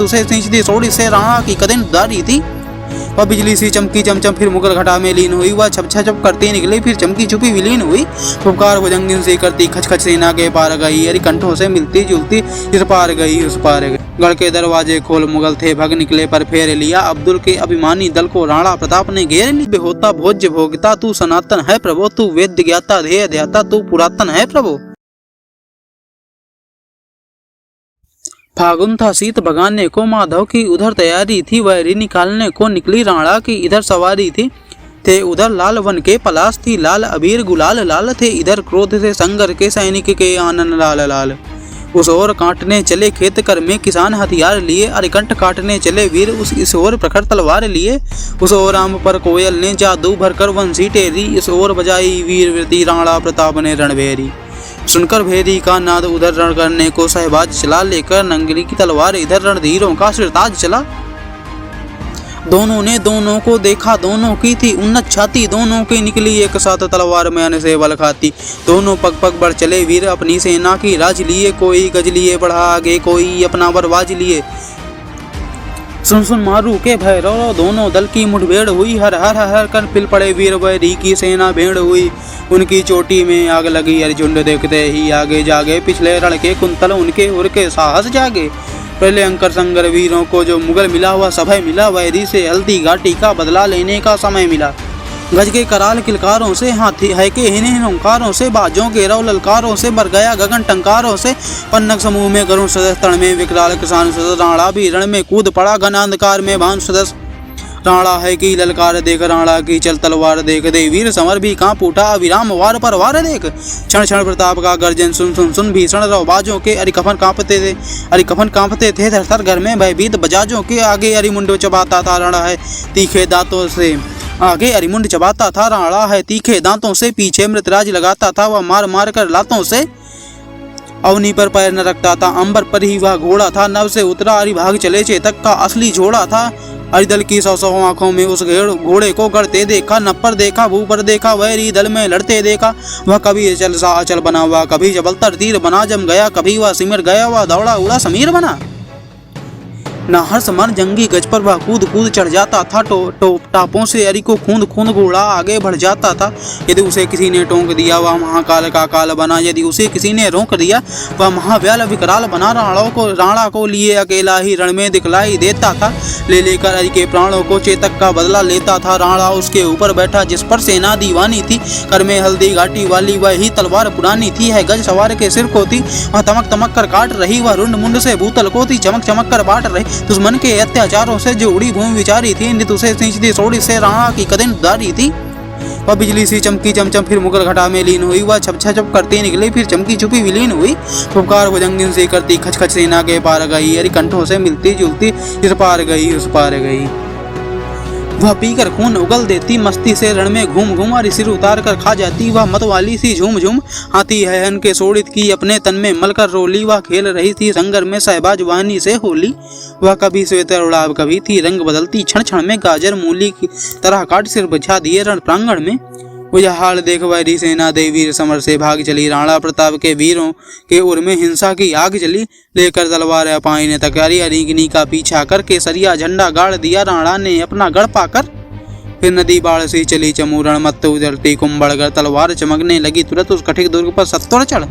उसे सींचती सोड़ी से राणा की कदें उदारी थी। वह बिजली सी चमकी चमचम फिर मुगल घटा में लीन हुई। वह छप छप करती निकली फिर चमकी छुपी विलीन हुई। पुकार भुजंगिन से करती खच खच सेना के पार गई। अरे कंठों से मिलती जुलती इस पार गई उस पार गई। गढ़ के दरवाजे खोल मुगल थे भग निकले पर फेर लिया। अब्दुल के अभिमानी दल को राणा प्रताप ने घेर ली। होता भोज्य भोगता तू सनातन है प्रभु, तू वेद ज्ञाता ध्येय ध्याता तू पुरातन है प्रभु। फागुन था शीत भगाने को माधव की उधर तैयारी थी। वैरी निकालने को निकली राणा की इधर सवारी थी। थे उधर लाल वन के पलाश थी लाल अबीर गुलाल लाल थे। इधर क्रोध से संगर के सैनिक के आनन लाल लाल। उस ओर काटने चले खेत कर में किसान हथियार लिए। अरिकंठ काटने चले वीर इस ओर प्रखर तलवार लिए। उस ओर आम पर कोयल ने जादू भरकर वंशी टेरी। इस ओर बजाई वीर वृति राणा प्रताप ने रणभेरी। सुनकर भेरी का नाद उधर रण करने को सहबाज चला। लेकर नंगली की तलवार इधर रणधीरों का सिरताज चला। दोनों ने दोनों को देखा दोनों की थी उन्नत छाती। दोनों की निकली एक साथ तलवार में अन से बल खाती। दोनों पग पग बढ़ चले वीर अपनी सेना की राज लिए। कोई गज लिए बढ़ा आगे कोई अपना बरवाज लिए। सुन सुन मारू के भैरव दोनों दल की मुठभेड़ हुई। हर हर हर कर पिल पड़े वीर वैरी की सेना भेड़ हुई। उनकी चोटी में आग लगी अर्जुन देखते ही आगे जागे। पिछले रण के कुंतल उनके उर के साहस जागे। पहले अंकर संगर वीरों को जो मुगल मिला हुआ सभय मिला। वैरी से हल्दी घाटी का बदला लेने का समय मिला। गज के कराल किलकारों से हाथी है के हिन ओंकारों से। बाजों के रव ललकारों से बर गया गगन टंकारों से। पन्नग समूह में गरुण सदस्य तण में विकराल किसान सदस्य। राणा भी रण में कूद पड़ा घन अंधकार में भानु सदस्य। राणा है की ललकार देख राणा की चल तलवार देख। दे वीर समर भी कांप उठा अविराम वार पर वार देख। क्षण क्षण प्रताप का गर्जन सुन सुन सुन भीषण रवबाजों के। अरि कफन कांपते थे थर थर घर में भयभीत बजाजों के। आगे अरिमुंड चबाता था राणा है तीखे दांतों से। आगे अरिमुंड चबाता था राणा है तीखे दांतों से। पीछे मृतराज लगाता था वह मार मार कर लातों से। अवनी पर पैर न रखता था अंबर पर ही वह घोड़ा था। नव से उतरा अरि भाग चले चेतक का असली झोड़ा था। अरिदल की सौ सौ आंखों में उस घोड़े को गढ़ते देखा। न पर देखा भू पर देखा वैरी दल में लड़ते देखा। वह कभी अचल सा अचल बना हुआ कभी जबलतर तीर बना जम गया। कभी वह सिमर गया वह दौड़ा उड़ा समीर बना। न हर्ष मन जंगी गज पर वह कूद कूद चढ़ जाता था। टापों से अरि को खूंद खूंद घोड़ा आगे बढ़ जाता था। यदि उसे किसी ने टोंक दिया वह महाकाल का काल बना। यदि उसे किसी ने रोक दिया वह महाव्याल विकराल बना। राणा को लिए अकेला ही रण में दिखलाई देता था। ले लेकर अरि के प्राणों को चेतक का बदला लेता था। राणा उसके ऊपर बैठा जिस पर सेना दीवानी थी। कर में हल्दी घाटी वाली वही तलवार पुरानी थी। है गज सवार के सिर को थी वह तमक तमक कर काट रही। वह रुंड मुंड से भूतल को थी चमक चमक कर बाट रही। दुश्मन के अत्याचारों से जो उड़ी भूमि विचारी थी। नित उसे सींचती सोड़ी से राणा की कदें उदारी थी। वह बिजली सी चमकी चमचम फिर मुगल घटा में लीन हुई। वह छप छप करती निकली फिर चमकी छुपी विलीन हुई। पुकार भुजंगिन से करती खच खच सेना के पार गई। अरि कंठों से मिलती जुलती इस पार गई उस पार गई। वह पीकर खून उगल देती मस्ती से रण में घूम घूम। अरि सिर उतार कर खा जाती वह मतवाली सी झूम झूम। हाथी हैहन के सोड़ित की अपने तन में मलकर रोली। वह खेल रही थी संगर में सहबाज वाहिनी से होली। वह कभी स्वेतर उड़ाव कभी थी रंग बदलती। क्षण क्षण में गाजर मूली की तरह काट सिर बिछा दिए रण प्रांगण में। वह हाल देख वैरी सेना दे वीर समर से भाग चली। राणा प्रताप के वीरों के उर में हिंसा की आग जली। लेकर तलवार अपाई ने तकारी अरिगनी का पीछा करके सरिया झंडा गाड़ दिया राणा ने अपना गढ़ पाकर। फिर नदी बाढ़ सी चली चमूरण मत उजलती कुंभड़गढ़। तलवार चमकने लगी तुरंत उस कठिक दुर्ग पर सत्वर चढ़।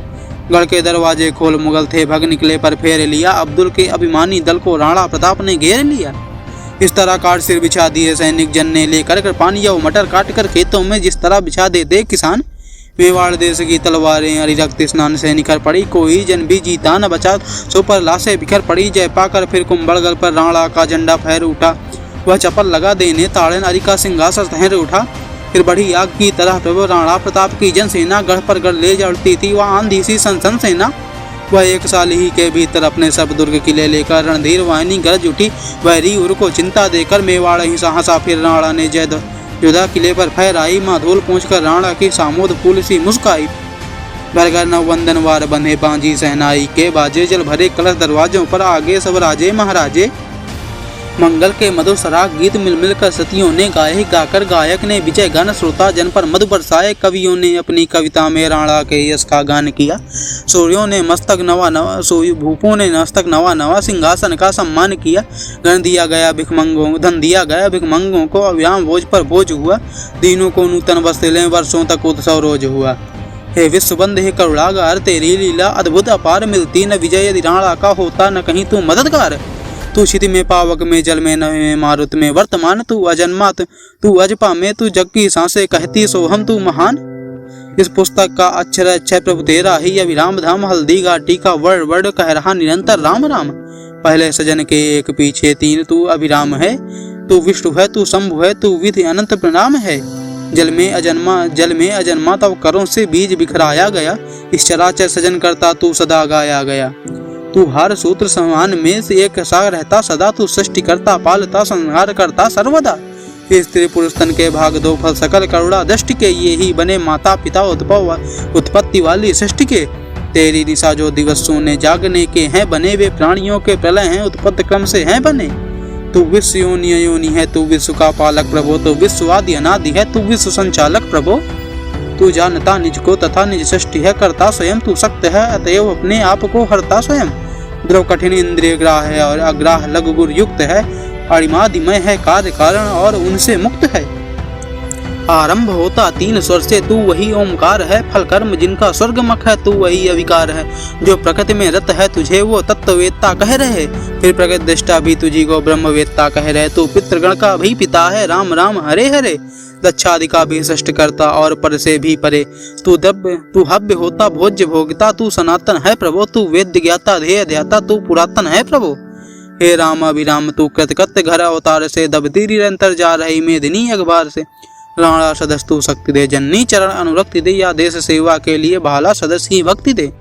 गढ़ के दरवाजे खोल मुगल थे भग निकले पर फेर लिया। अब्दुल के अभिमानी दल को राणा प्रताप ने घेर लिया। इस तरह काट सिर बिछा दिए सैनिक जन ने। लेकर कर पानी या मटर काट कर खेतों में जिस तरह बिछा देते किसान। मेवाड़ देश की तलवारें अरि रक्त स्नान से निखर पड़ी। कोई जन भी जीता न बचा सो पर लाशें बिखर पड़ी। जय पाकर फिर कुंभड़गढ़ पर राणा का झंडा फहर उठा। वह चपल लगा देने ताड़न अरि का सिंहासन तहर उठा। फिर बढ़ी आग की तरह प्रभु राणा प्रताप की जन सेना गढ़ पर गढ़ ले चढ़ती थी। वह आंधी सी सनसन सेना। वह एक साल ही के भीतर अपने सब दुर्ग किले लेकर रणधीर वाहिनी गरज उठी। वैरी उर को चिंता देकर मेवाड़ ही साहसा फिर राणा ने जय जोधा किले पर फहराई। माधोल पहुंचकर राणा की सामोद फूल सी मुस्काई। भरगर नव वंदन वार बंधे बांजी सहनाई के। बाजे जल भरे कलश दरवाजों पर आगे सब राजे महाराजे। मंगल के मधुर सराग गीत मिल मिल कर सतियों ने गाए, गाकर गायक ने विजय गान श्रोता जन पर मधु बरसाए। कवियों ने अपनी कविता में राणा के यश का गान किया। सूर्यों ने मस्तक नवा नवा भूपों ने मस्तक नवा नवा सिंहासन का सम्मान किया। धन दिया गया भिखमंगों को, अविराम बोझ पर बोझ हुआ। दीनों को नूतन वस्त्र लें, वर्षों तक उत्सव रोज हुआ। हे विश्वबंध हे करुणागार, तेरी लीला अद्भुत अपार, मिलती न विजय यदि राणा का होता न कहीं तू मददगार। तू क्षिति में पावक में जल में नभ में मारुत में वर्तमान, तू अजन्मा तू अजपा में, तू जग की सांसें कहती सोहम तू महान। इस पुस्तक का अक्षर अक्षय प्रभु तेरा ही, अभिराम धाम हल्दी घाटी का वर्ड वर्ड कह रहा निरंतर राम राम। पहले सजन के एक पीछे तीन, तू अभिराम है, तू विष्णु है, तू शंभु है, तू विधि अनंत प्रणाम है। जल में अजन्मा तब करों से बीज बिखराया गया। इस चराचर सजन करता तू सदा गाया गया। तू हर सूत्र समान में से एक सा रहता सदा, तू सृष्टि करता पालता संहार करता सर्वदा। स्त्री पुरुष तन के भाग दो फल सकल करुणा दृष्टि के, ये ही बने माता पिता उत्पत्ति वाली सृष्टि के। तेरी दिशा जो दिवस सोने जागने के हैं बने, वे प्राणियों के प्रलय हैं उत्पत्ति क्रम से हैं बने। तू विश्व योनि है, तू विश्व का पालक प्रभो, तू विश्वादि अनादि है, तू विश्व संचालक प्रभो। तू जानता निज को तथा निज सृष्टि है करता स्वयं, तू सक्त है अतएव अपने आप को हरता स्वयं। द्रव कठिन इंद्रिय ग्राह है और अग्राह लघु गुर युक्त है, अणिमादिमय है कार्य कारण और उनसे मुक्त है। आरंभ होता तीन स्वर से, तू वही ओमकार है, फल कर्म जिनका स्वर्गमख है, तू वही अविकार है। जो प्रकृति में रत है तुझे वो तत्ववेत्ता कह रहे, फिर प्रकृति दृष्टा भी तुझी को ब्रह्मवेत्ता कह रहे। तू पितृगण का भी पिता है, राम राम हरे हरे, दक्षादि का भी सृष्ट करता और पर से भी परे। तू हव्य होता भोज्य भोगता, तू सनातन है प्रभो, तू वेद्य ज्ञाता ध्येय ध्याता, तू पुरातन है प्रभु। हे राम अभिराम तू कृतकृत्य घर अवतार से, दबती निरंतर जा रही मेदिनी अखबार से। राणा सदस्तु शक्ति दे, जननी चरण अनुरक्ति दे, या देश सेवा के लिए भाला सदस्य ही भक्ति दे।